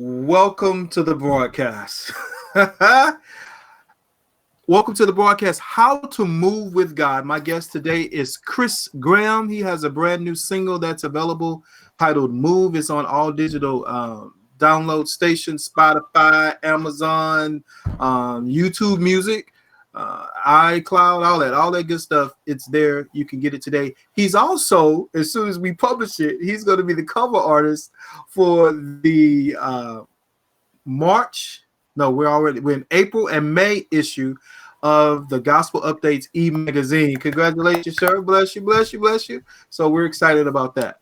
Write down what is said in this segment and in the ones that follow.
Welcome to the broadcast. Welcome to the broadcast, How to Move with God. My guest today is Chris Graham. He has a brand new single that's available titled Move. It's on all digital download stations, Spotify, Amazon, YouTube Music, iCloud, all that good stuff. It's there. You can get it today. He's also, as soon as we publish it, he's going to be the cover artist for the we're in April and May issue of the Gospel Updates e-magazine. Congratulations, sir. Bless you, bless you, bless you. So we're excited about that.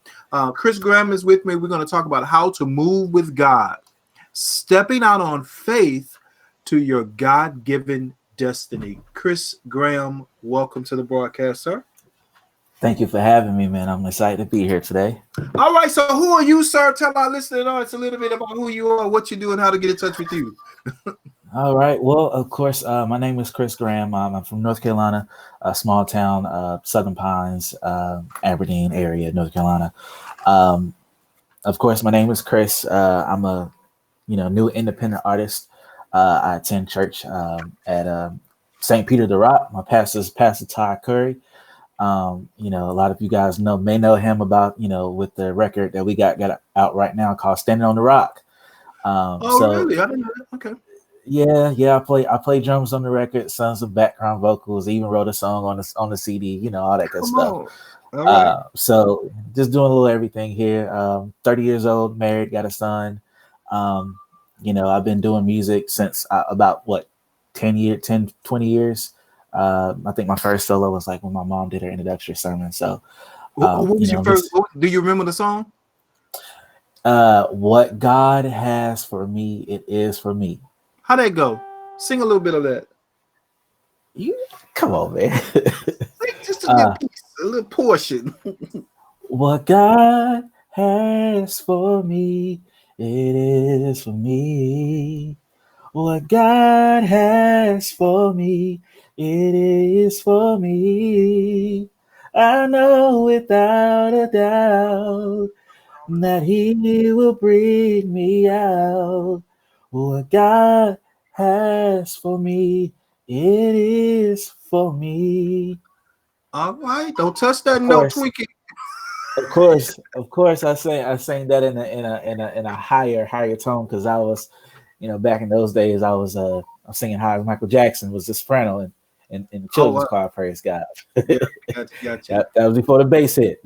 Chris Graham is with me. We're going to talk about how to move with God, stepping out on faith to your God-given destiny. Chris Graham, welcome to the broadcast, sir. Thank you for having me, man. I'm excited to be here today. All right, so who are you, sir? Tell our listening audience a little bit about who you are, what you do, and how to get in touch with you. All right. Well, of course, my name is Chris Graham. I'm from North Carolina, a small town, Southern Pines, Aberdeen area, North Carolina. Of course, my name is Chris. I'm a new independent artist. I attend church at St. Peter the Rock. My pastor is Pastor Todd Curry. A lot of you guys may know him about, with the record that we got out right now called Standing on the Rock. Really? I didn't know that. Okay. Yeah. I play drums on the record, sung some background vocals, even wrote a song on the CD, all that good stuff. All right. So just doing a little everything here. 30 years old, married, got a son. I've been doing music since about 20 years. I think my first solo was like when my mom did her introductory sermon. So, what was your first? Do you remember the song? What God has for me, it is for me. How'd that go? Sing a little bit of that. Come on, man. Just a little piece, a little portion. What God has for me, it is for me. What God has for me, it is for me. I know without a doubt that He will bring me out. What God has for me, it is for me. All right, don't touch that note, tweak it. Of course, I sang that in a higher tone because I was, back in those days, I was singing high as Michael Jackson was the soprano in the children's choir. Praise God. Gotcha. That was before the bass hit.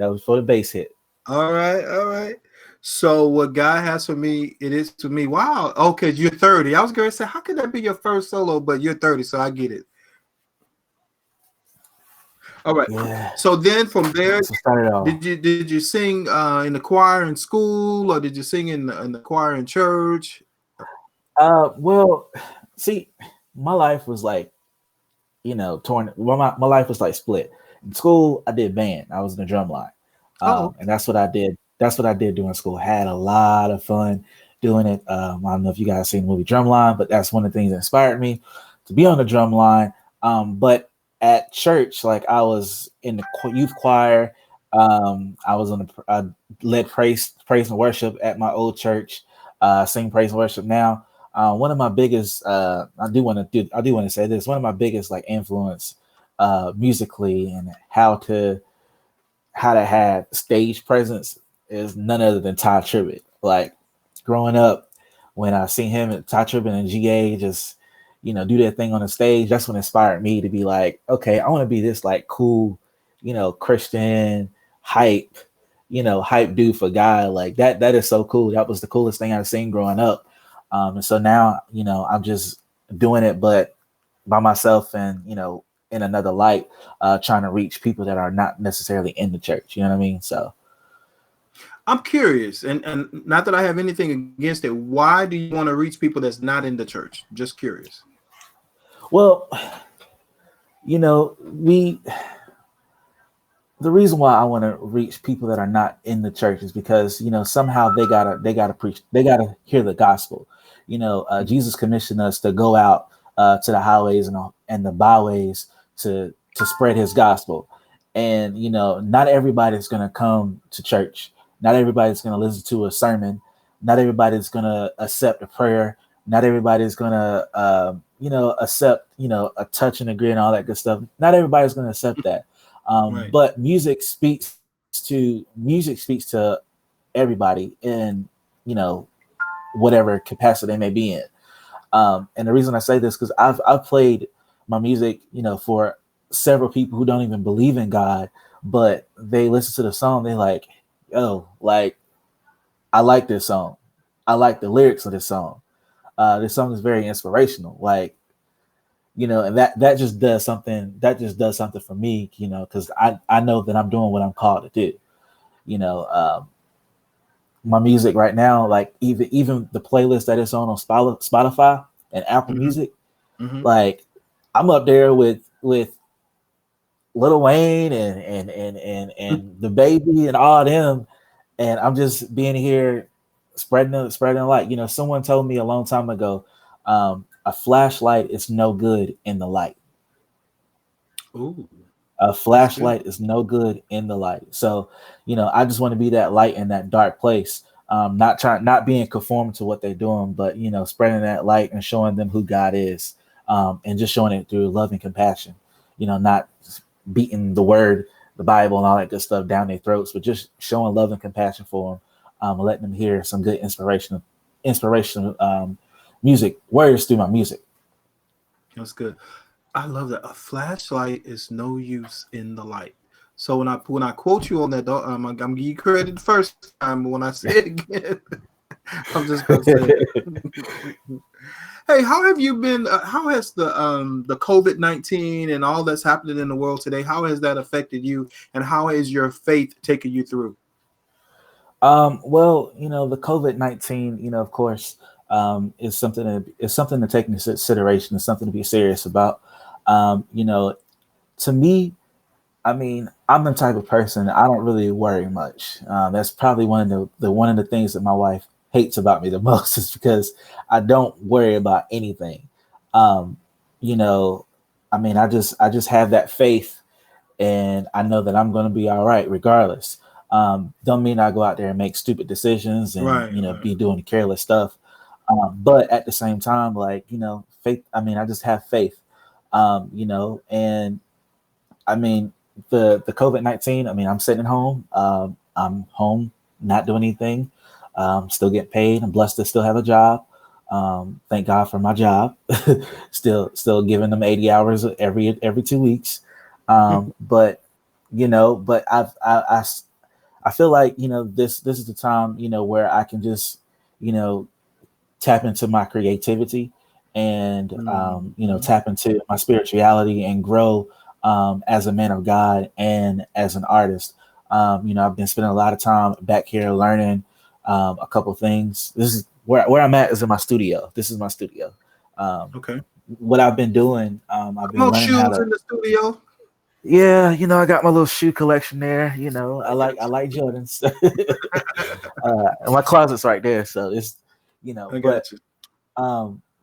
All right. So what God has for me, it is to me. Wow. Okay, you're 30. I was going to say, how could that be your first solo? But you're 30, so I get it. All right. Yeah. So then from there, did you sing in the choir in school, or did you sing in the choir in church? Well, see, my life was like, torn. Well, my life was like split. In school, I did band. I was in the drum line, and that's what I did. That's what I did during school. Had a lot of fun doing it. I don't know if you guys seen the movie Drumline, but that's one of the things that inspired me to be on the drum line. But at church, like I was in the youth choir. I was I led praise and worship at my old church. Sing praise and worship now. One of my biggest, I do want to say this. One of my biggest like influence musically and how to have stage presence is none other than Ty Tribbett. Like growing up, when I seen him at Ty Tribbett and GA just, do that thing on the stage, that's what inspired me to be like, okay, I want to be this like cool, Christian hype dude for God. Like that is so cool. That was the coolest thing I've seen growing up. And so now, I'm just doing it, but by myself and, in another light, trying to reach people that are not necessarily in the church. You know what I mean? So I'm curious, and not that I have anything against it. Why do you want to reach people that's not in the church? Just curious. Well, the reason why I want to reach people that are not in the church is because, somehow they gotta preach, they gotta hear the gospel. Jesus commissioned us to go out to the highways and the byways to spread his gospel. And, not everybody's going to come to church. Not everybody's going to listen to a sermon not everybody's gonna accept a prayer. Not everybody's gonna accept a touch and agree and all that good stuff. Not everybody's gonna accept that. Right. But music speaks to everybody in whatever capacity they may be in. And the reason I say this because I've played my music, for several people who don't even believe in God, but they listen to the song, they like, yo, like, I like this song. I like the lyrics of this song. This song is very inspirational. Like, and that just does something. That just does something for me, because I know that I'm doing what I'm called to do. My music right now, like even the playlist that it's on Spotify and Apple Mm-hmm. Music, Mm-hmm. like I'm up there with Lil Wayne and the baby and all them, and I'm just being here spreading the light. Someone told me a long time ago, a flashlight is no good in the light. Ooh, A that's good. flashlight is no good in the light. So, I just want to be that light in that dark place. Not being conformed to what they're doing, but spreading that light and showing them who God is, and just showing it through love and compassion. Not beating the word, the Bible, and all that good stuff down their throats, but just showing love and compassion for them, and letting them hear some good inspirational music, words through my music. That's good. I love that. A flashlight is no use in the light. So when I quote you on that, I'm gonna give you credit the first time. But when I say it again, I'm just gonna say it. Hey, how have you been? How has the COVID-19 and all that's happening in the world today? How has that affected you, and how has your faith taken you through? Well, the COVID-19, of course, is something to take into consideration. It's something to be serious about. To me, I mean, I'm the type of person I don't really worry much. That's probably one of the things that my wife hates about me the most is because I don't worry about anything. Um, you know, I mean, I just have that faith, and I know that I'm going to be all right regardless. Don't mean I go out there and make stupid decisions and Right, right. be doing careless stuff. But at the same time, like faith. I mean, I just have faith. And I mean, the COVID-19. I mean, I'm sitting at home. I'm home, not doing anything. Still getting paid. I'm blessed to still have a job. Thank God for my job. still giving them 80 hours every 2 weeks. But I feel like this is the time where I can just you know tap into my creativity and Mhm. tap into my spirituality and grow as a man of God and as an artist. I've been spending a lot of time back here learning a couple things. This is where I'm at is in my studio. This is my studio. Um, Okay. what I've been doing, I've been No learning how shoes to. in the studio. Yeah, I got my little shoe collection there. I I like got I like Jordans. And my closet's right there, so it's you. I but got you.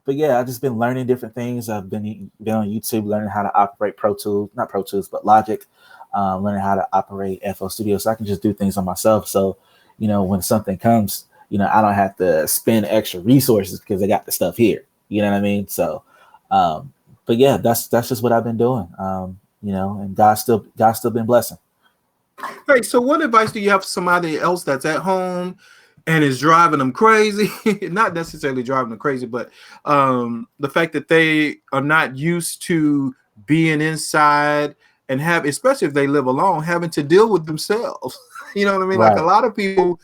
but yeah, I've just been learning different things. I've been on YouTube learning how to operate Pro Tools, not Pro Tools, but Logic, learning how to operate FL Studio, so I can just do things on myself. So, when something comes, I don't have to spend extra resources because I got the stuff here. You know what I mean? So, but yeah, that's just what I've been doing. And God's still been blessing. Hey, so what advice do you have for somebody else that's at home and is driving them crazy? Not necessarily driving them crazy, but the fact that they are not used to being inside and have, especially if they live alone, having to deal with themselves. You know what I mean? Like a Right. lot of people,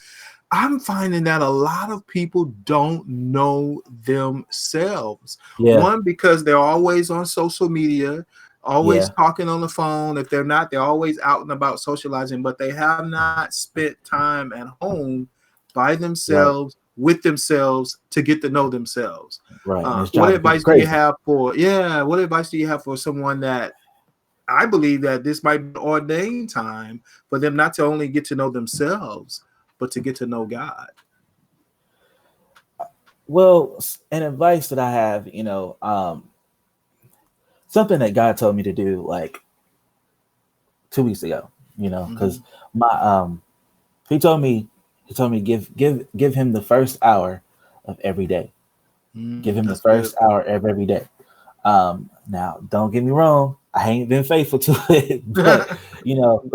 I'm finding that a lot of people don't know themselves. Yeah. One, because they're always on social media, always Yeah. talking on the phone. If they're not, they're always out and about socializing, but they have not spent time at home by Right. themselves, with themselves to get to know themselves. Right. And it's What driving people advice do you crazy. have for, yeah, what advice do you have for someone that I believe that this might be ordained time for them not to only get to know themselves, but to get to know God? Well, an advice that I have, something that God told me to do like 2 weeks ago, because Mhm. my he told me He told me give him the first hour of every day. Give him the That's good. first hour of every day. Now, don't get me wrong, I ain't been faithful to it, but you know,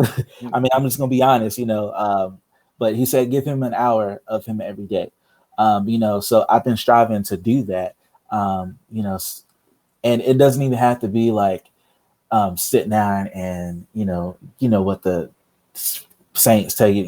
I mean, I'm just gonna be honest, you know. But he said, give him an hour of him every day. You know, so I've been striving to do that. You know, and it doesn't even have to be like sit down and you know what the saints tell you,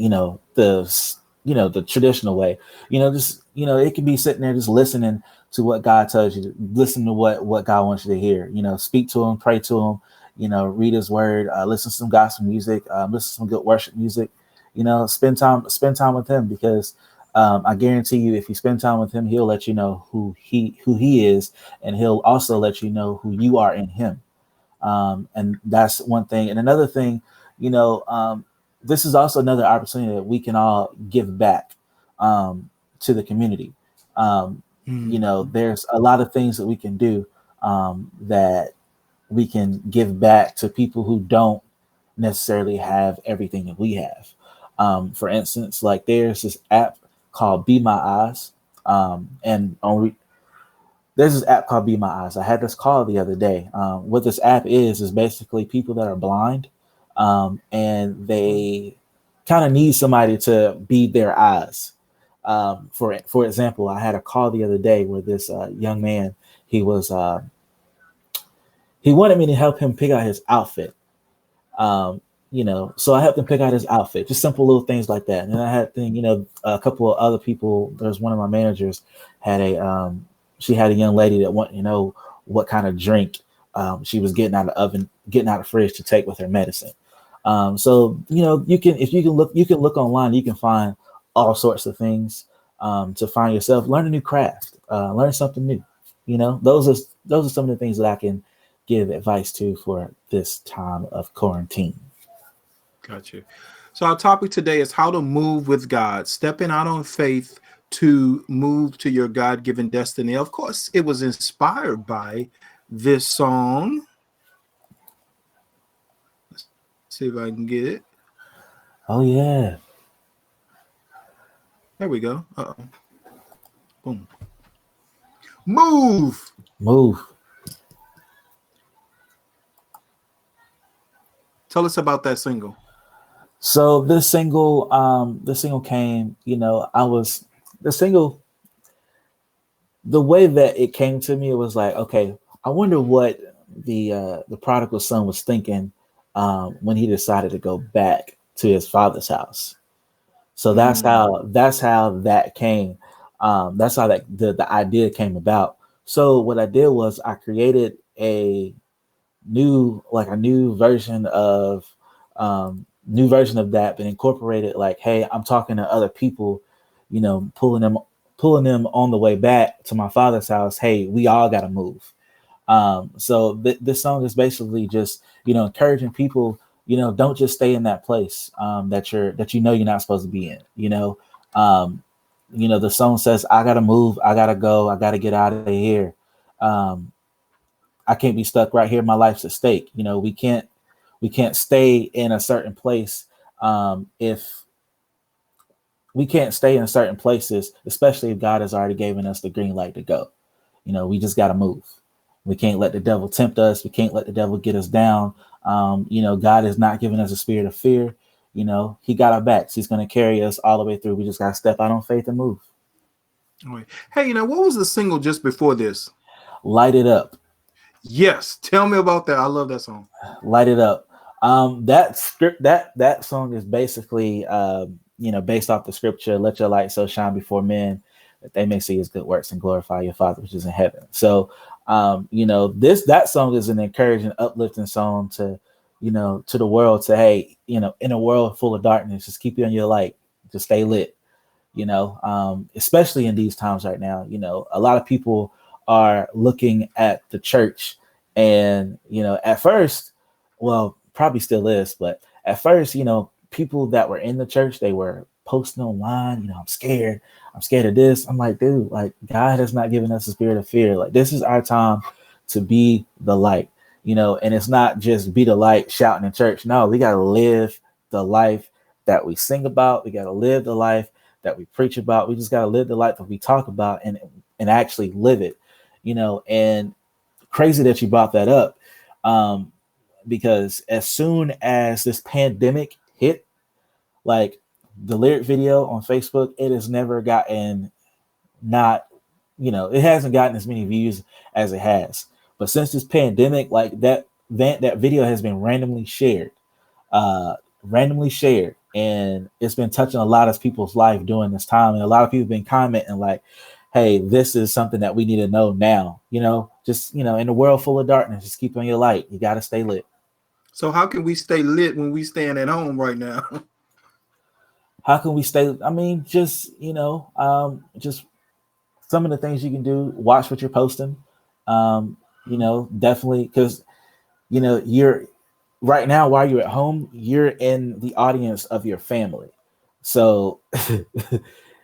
the traditional way. You know, just it can be sitting there just listening to what God tells you, listen to what God wants you to hear. You know, speak to Him, pray to Him. You know, read His Word, listen to some gospel music, listen to some good worship music. You know, spend time with Him, because I guarantee you, if you spend time with Him, He'll let you know who He is, and He'll also let you know who you are in Him. And that's one thing. And another thing, this is also another opportunity that we can all give back to the community. There's a lot of things that we can do that we can give back to people who don't necessarily have everything that we have. For instance, like there's this app called Be My Eyes. There's this app called Be My Eyes. I had this call the other day. What this app is basically people that are blind, and they kind of need somebody to be their eyes. For example, I had a call the other day where this young man, he wanted me to help him pick out his outfit. So I helped him pick out his outfit, just simple little things like that. And I had a couple of other people. There's one of my managers she had a young lady that wanted to know what kind of drink she was getting out of the fridge to take with her medicine. So you can look online, you can find all sorts of things to find yourself, learn a new craft, learn something new. Those are some of the things that I can give advice to for this time of quarantine. Gotcha. So our topic today is how to move with God, stepping out on faith to move to your God-given destiny. Of course, it was inspired by this song. Let's see if I can get it. Oh, yeah. There we go. Uh-oh. Boom. Move. Tell us about that single. So this single came, the way that it came to me, it was like, okay, I wonder what the prodigal son was thinking when he decided to go back to his father's house. So that's how that came. That's how the idea came about. So what I did was I created a new version of that, but incorporated like, hey, I'm talking to other people, pulling them on the way back to my father's house. Hey, we all got to move. So this song is basically just, encouraging people, don't just stay in that place that you're not supposed to be in. The song says, I got to move, I got to go, I got to get out of here. I can't be stuck right here. My life's at stake. We can't stay in a certain place if we can't stay in certain places, especially if God has already given us the green light to go. We just got to move. We can't let the devil tempt us. We can't let the devil get us down. God has not given us a spirit of fear. He got our backs. He's going to carry us all the way through. We just got to step out on faith and move. All right. Hey, what was the single just before this? Light It Up. Yes. Tell me about that. I love that song. Light It Up. That song is basically, based off the scripture, let your light so shine before men that they may see his good works and glorify your Father which is in heaven. So, that song is an encouraging, uplifting song to the world, to, hey, in a world full of darkness, just keep you on your light, just stay lit, especially in these times right now. A lot of people are looking at the church and, at first, well, probably still is, but at first, people that were in the church, they were posting online, I'm scared of this. I'm like, dude, like, God has not given us a spirit of fear. Like, this is our time to be the light, and it's not just be the light shouting in church. No, we got to live the life that we sing about. We got to live the life that we preach about. We just got to live the life that we talk about and actually live it, and crazy that you brought that up. Because as soon as this pandemic hit, like the lyric video on Facebook, it has never gotten it hasn't gotten as many views as it has. But since this pandemic, like that video has been randomly shared, and it's been touching a lot of people's life during this time. And a lot of people have been commenting like, hey, this is something that we need to know now, just, in a world full of darkness, just keep on your light. You got to stay lit. So how can we stay lit when we staying at home right now? How can we stay? I mean, just, just some of the things you can do, watch what you're posting. Definitely, because, you're right now, while you're at home, you're in the audience of your family. So,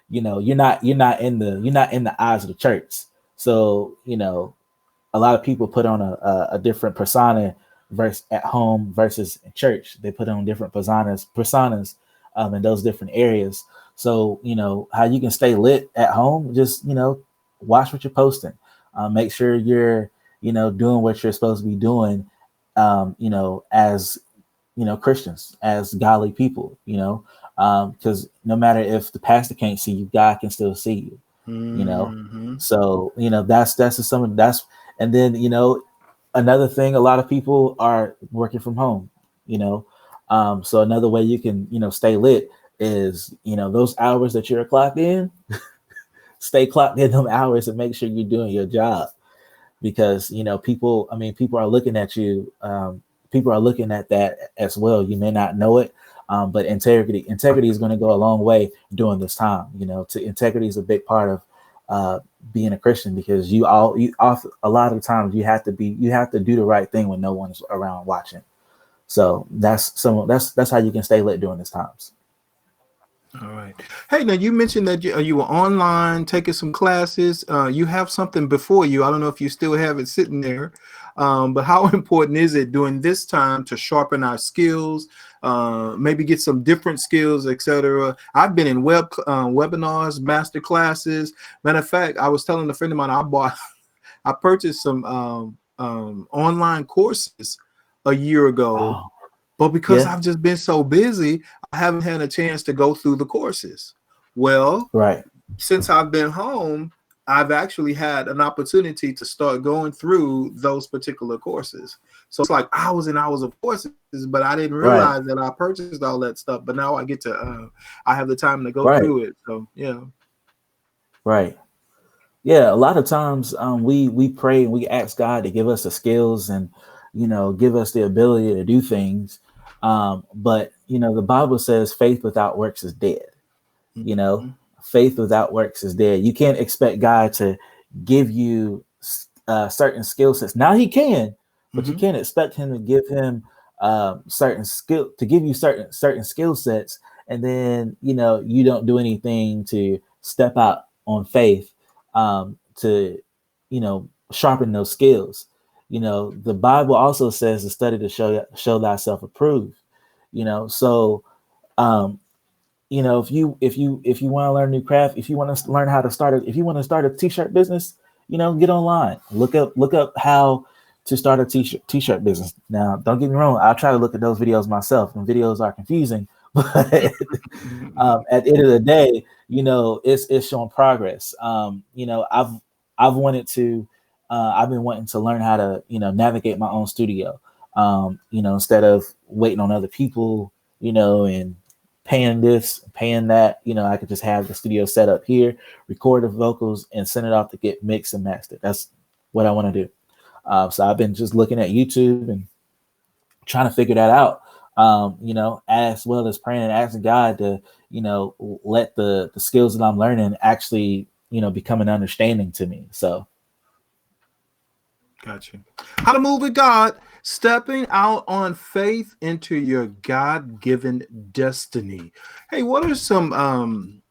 you're not in the eyes of the church. So, a lot of people put on a different persona versus at home versus in church. They put on different personas in those different areas. So, how you can stay lit at home, just, watch what you're posting. Make sure you're, doing what you're supposed to be doing, as, Christians, as godly people, because no matter if the pastor can't see you, God can still see you, So, and then, another thing, a lot of people are working from home, so another way you can, stay lit is, those hours that you're clocked in, stay clocked in them hours and make sure you're doing your job, because, people are looking at you. People are looking at that as well. You may not know it, but integrity is going to go a long way during this time. Integrity is a big part of being a Christian, because a lot of the times you have to do the right thing when no one's around watching. So that's how you can stay lit during these times. All right. Hey, now you mentioned that you were online taking some classes. You have something before you. I don't know if you still have it sitting there, but how important is it during this time to sharpen our skills, maybe get some different skills, etc.? I've been in webinars, master classes. Matter of fact, I was telling a friend of mine I purchased some online courses a year ago. Oh. But because I've just been so busy, I haven't had a chance to go through the courses. Well, right. Since I've been home, I've actually had an opportunity to start going through those particular courses. So it's like hours and hours of courses, but I didn't realize that I purchased all that stuff. But now I get to, I have the time to go through it. So, yeah. Right. Yeah. A lot of times we pray and we ask God to give us the skills and, give us the ability to do things. But, the Bible says faith without works is dead. Faith without works is dead. You can't expect God to give you certain skill sets. Now he can, but you can't expect him to give him certain skill sets. And then, you don't do anything to step out on faith to, sharpen those skills. The Bible also says to study to show thyself approved. So if you want to learn a new craft, if you want to learn how to if you want to start a t-shirt business, get online, look up how to start a t-shirt business. Now, don't get me wrong, I'll try to look at those videos myself, and videos are confusing, but at the end of the day, it's showing progress. I've been wanting to learn how to, navigate my own studio, instead of waiting on other people, and paying this, paying that, I could just have the studio set up here, record the vocals, and send it off to get mixed and mastered. That's what I want to do. So I've been just looking at YouTube and trying to figure that out, as well as praying and asking God to, let the skills that I'm learning actually, become an understanding to me. So. Gotcha. How to move with God, stepping out on faith into your God-given destiny. Hey, what are some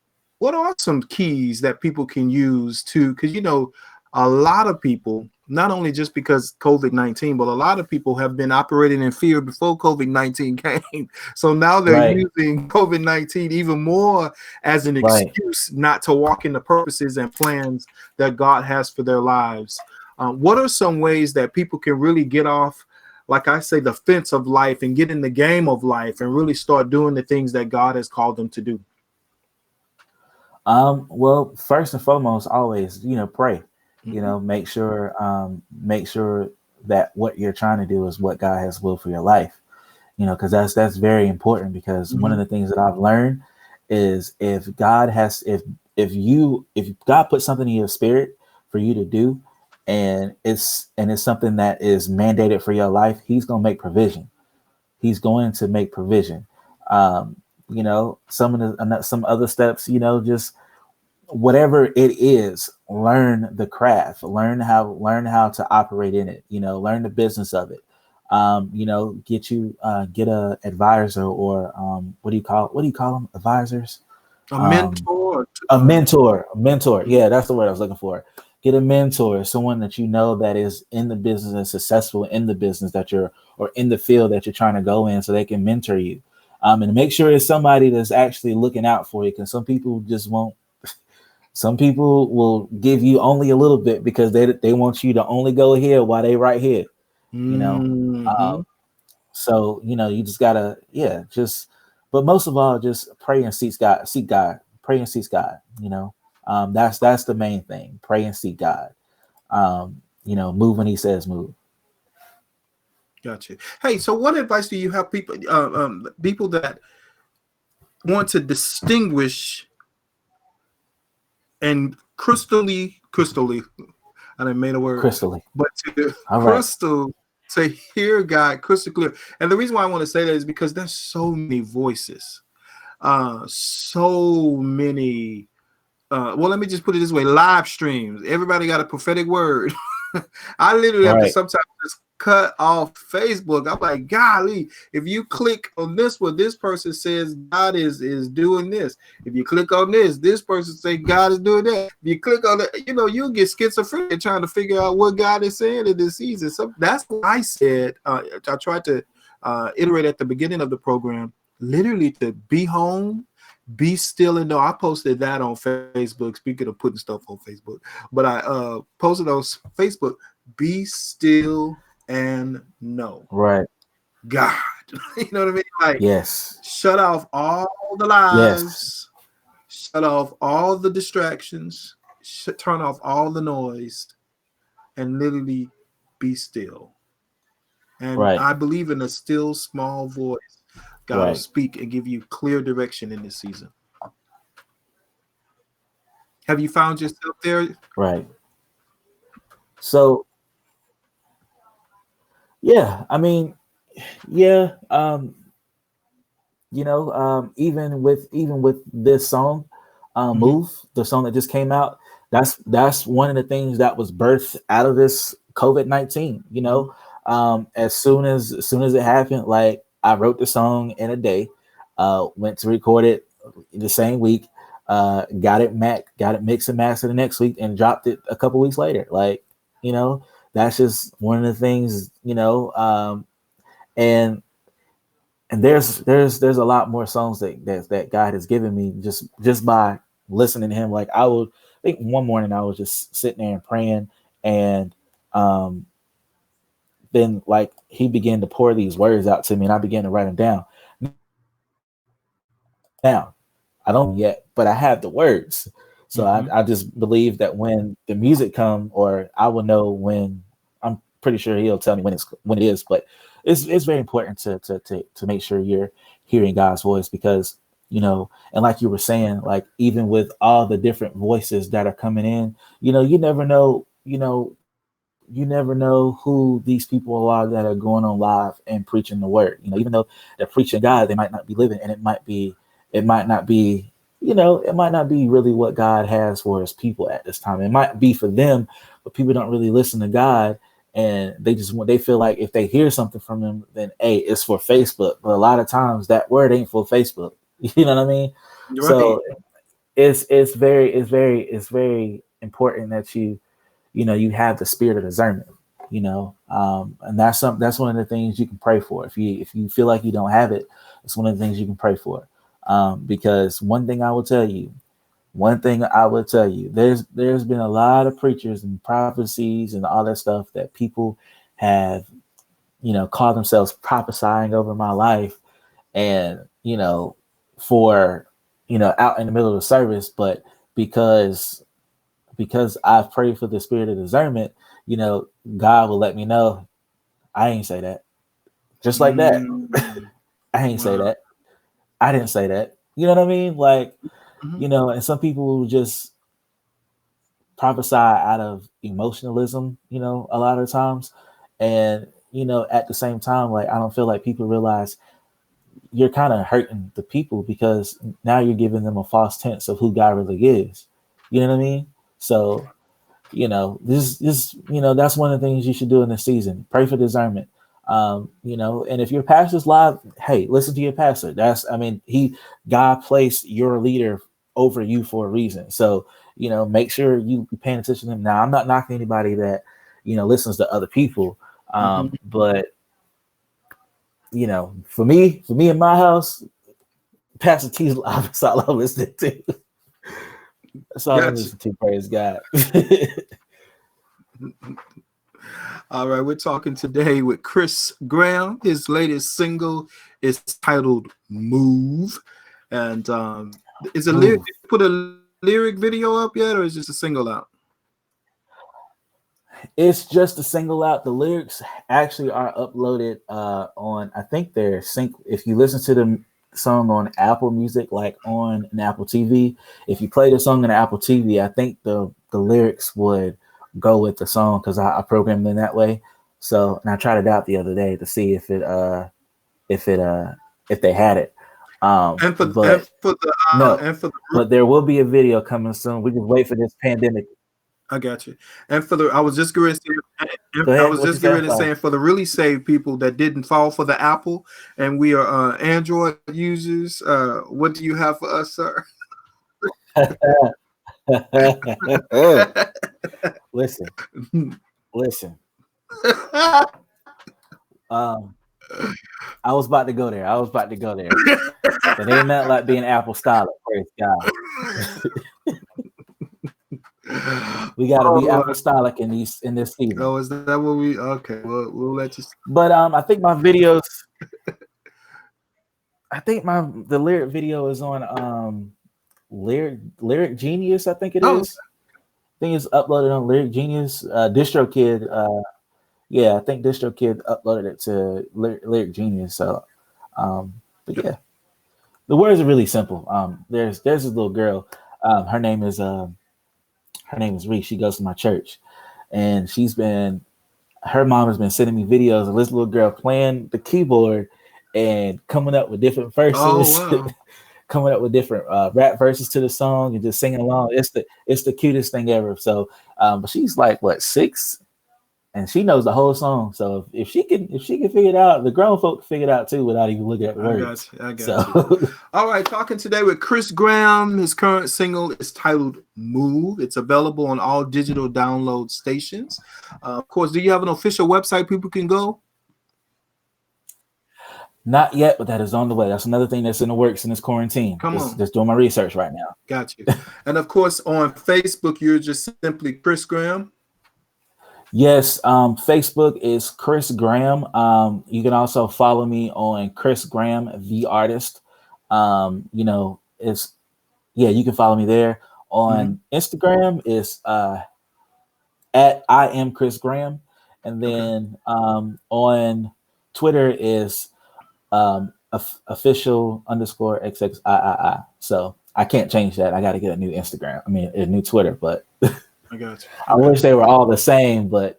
keys that people can use to, because a lot of people not only just because COVID-19, but a lot of people have been operating in fear before COVID-19 came. So now they're Right. using COVID-19 even more as an Right. excuse not to walk in the purposes and plans that God has for their lives. What are some ways that people can really get off, like I say, the fence of life and get in the game of life and really start doing the things that God has called them to do? Well, first and foremost, always, pray. Mm-hmm. Make sure that what you're trying to do is what God has will for your life. Because that's very important. Because one of Mm-hmm. the things that I've learned is if God put something in your spirit for you to do, and it's something that is mandated for your life, He's gonna make provision. He's going to make provision. Some other steps, just whatever it is, learn the craft, learn how to operate in it, learn the business of it. Get a advisor, or what do you call them? Advisors? A Um, mentor. a mentor. Mhm. Yeah, that's the word I was looking for. Get a mentor, someone that that is in the business and successful in the business or in the field that you're trying to go in, so they can mentor you. And make sure it's somebody that's actually looking out for you, because some people just won't. Some people will give you only a little bit because they want you to only go here while they right here. You know. Mm-hmm. Um, so you just gotta, but most of all, just pray and seek God, pray and seek God. That's the main thing. Pray and seek God. Move when He says move. Gotcha. Hey, so what advice do you have people that want to distinguish and crystally, I didn't made a word, Crystally. but to All right. crystal, to hear God crystal clear. And the reason why I want to say that is because there's so many voices, so many. Well, let me just put it this way: live streams. Everybody got a prophetic word. I literally have to Right. sometimes just cut off Facebook. I'm like, golly, if you click on this one, this person says God is doing this. If you click on this person say God is doing that. If you click on it, you'll get schizophrenic trying to figure out what God is saying in this season. So that's what I said. I tried to iterate at the beginning of the program, literally to be home, be still and know. I posted that on Facebook. Speaking of putting stuff on Facebook, but I posted on Facebook, be still and know Right. God. You know what I mean? Like, Yes. shut off all the Yes. lies, shut off all the distractions, turn off all the noise, and literally be still. And Right. I believe in a still small voice. God will Right. speak and give you clear direction in this season. Have you found yourself there? Right. So yeah, I mean, yeah. Even with this song, Mm-hmm. Move, the song that just came out, that's one of the things that was birthed out of this COVID-19. As soon as it happened, like, I wrote the song in a day, went to record it the same week, got it mixed and mastered the next week, and dropped it a couple weeks later. Like, that's just one of the things, and there's a lot more songs that God has given me just by listening to Him. Like, I think one morning I was just sitting there and praying, and then, like, He began to pour these words out to me, and I began to write them down. Now, I don't yet, but I have the words. So Mm-hmm. I just believe that when the music come, or I will know when. I'm pretty sure He'll tell me when it is, but it's very important to make sure you're hearing God's voice, because and like you were saying, like, even with all the different voices that are coming in, you never know, who these people are that are going on live and preaching the word. Even though they're preaching God, they might not be living, and it might not be, it might not be really what God has for His people at this time. It might be for them, but people don't really listen to God, and they feel like if they hear something from Him, then it's for Facebook. But a lot of times that word ain't for Facebook. You know what I mean? Right. So it's very important that you you have the spirit of discernment, and that's one of the things you can pray for. If you feel like you don't have it, it's one of the things you can pray for. Because one thing I will tell you, there's been a lot of preachers and prophecies and all that stuff that people have, called themselves prophesying over my life, and for out in the middle of the service, but because I've prayed for the spirit of discernment, God will let me know I ain't say that. Just like that. I ain't say that. I didn't say that. You know what I mean? Like, and some people will just prophesy out of emotionalism, a lot of times. And, at the same time, like, I don't feel like people realize you're kind of hurting the people, because now you're giving them a false sense of who God really is. You know what I mean? So, this that's one of the things you should do in this season. Pray for discernment. And if your pastor's live, hey, listen to your pastor. God placed your leader over you for a reason. So, make sure you paying attention to them. Now, I'm not knocking anybody that, listens to other people. But, for me in my house, Pastor T's live. That's all I'm listening to. That's all I'm listening to. Praise God. All right, we're talking today with Chris Graham. His latest single is titled "Move," and is put a lyric video up yet, or is just a single out? It's just a single out. The lyrics actually are uploaded on, I think they're sync. If you listen to the song on Apple Music, like on an Apple TV, if you play the song on Apple TV, I think the lyrics would go with the song, because I programmed them that way. So, and I tried it out the other day to see if they had it. But there will be a video coming soon. We just wait for this pandemic. I got you. And I was just going to say, for the really saved people that didn't fall for the Apple, and we are Android users, what do you have for us, sir? Listen. I was about to go there. But ain't nothing like being apostolic. Praise God. We gotta be apostolic in this season. Oh, is that what we? Okay, we'll let you. But I think my videos. The lyric video is on Lyric Genius. I think it is. I think it's uploaded on Lyric Genius. DistroKid. I think DistroKid uploaded it to Lyric Genius. So, but yeah, the words are really simple. There's this little girl. Her name is Reese. She goes to my church, and her mom has been sending me videos of this little girl playing the keyboard and coming up with different verses. Oh, wow. Coming up with different rap verses to the song and just singing along. It's the cutest thing ever. So, but she's like 6, and she knows the whole song. So if she can figure it out, the grown folk can figure it out too without even looking at the words. I got you. All right, talking today with Chris Graham. His current single is titled "Move." It's available on all digital download stations. Of course, do you have an official website people can go? Not yet, but that is on the way. That's another thing that's in the works in this quarantine. Just doing my research right now. Got you. And of course, on Facebook, you're just simply Chris Graham. Yes, Facebook is Chris Graham. You can also follow me on Chris Graham, the artist. You can follow me there. On Instagram is at I am Chris Graham. And then on Twitter is official _XXIII. So I can't change that. I got to get a new Instagram. A new Twitter, but I got you. I wish they were all the same, but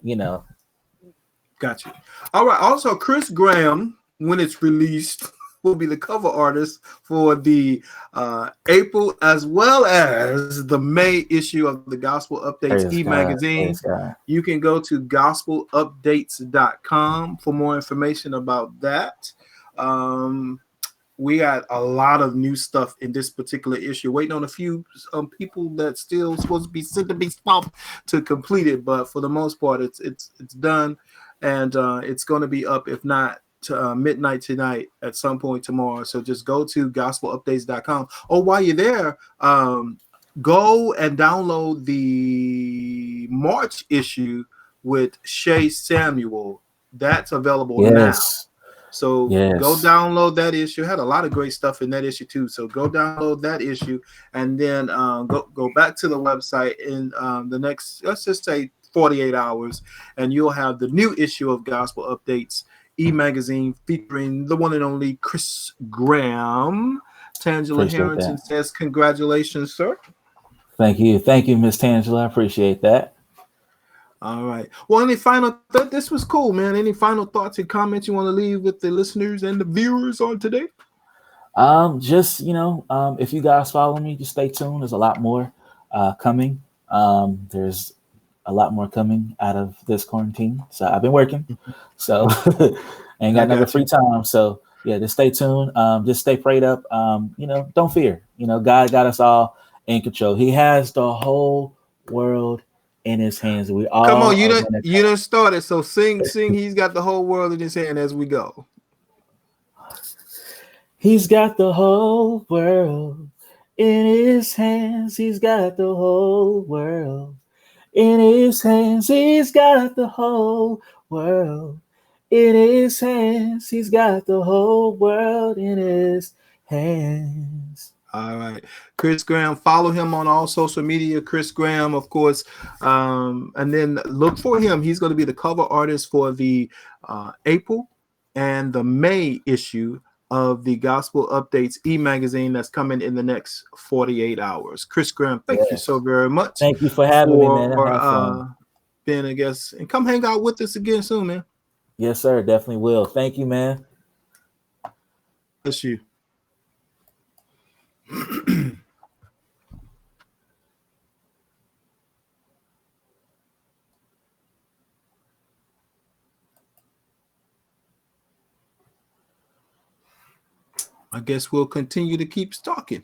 Got you. All right. Also, Chris Graham, when it's released, will be the cover artist for the April as well as the May issue of the Gospel Updates e-magazine. You can go to gospelupdates.com for more information about that. we got a lot of new stuff in this particular issue. Waiting on a few people that still supposed to be sent to be stumped to complete it, but for the most part, it's done, and it's going to be up if not to midnight tonight at some point tomorrow. So just go to gospelupdates.com. Oh, while you're there, go and download the March issue with Shay Samuel. That's available now. So go download that issue. Had a lot of great stuff in that issue too. So go download that issue, and then go back to the website in the next, let's just say 48 hours, and you'll have the new issue of Gospel Updates e-magazine featuring the one and only Chris Graham. Tangela Harrington says, "Congratulations, sir." Thank you, Miss Tangela. I appreciate that. All right. Well, any final this was cool, man. Any final thoughts and comments you want to leave with the listeners and the viewers on today? Just, if you guys follow me, just stay tuned. There's a lot more coming. There's a lot more coming out of this quarantine. So I've been working, so ain't got another free time. So yeah, just stay tuned. Just stay prayed up. Don't fear. God got us all in control. He has the whole world in his hands. We all come on. You done started. So sing. He's got the whole world in his hand as we go. He's got the whole world in his hands. He's got the whole world in his hands. He's got the whole world in his hands. He's got the whole world in his hands. All right. Chris Graham, follow him on all social media. Chris Graham, of course. And then look for him. He's going to be the cover artist for the April and the May issue of the Gospel Updates e-magazine that's coming in the next 48 hours. Chris Graham, thank you so very much. Thank you for having me, man. For being a guest. And come hang out with us again soon, man. Yes, sir. Definitely will. Thank you, man. Bless you. I guess we'll continue to keep stalking.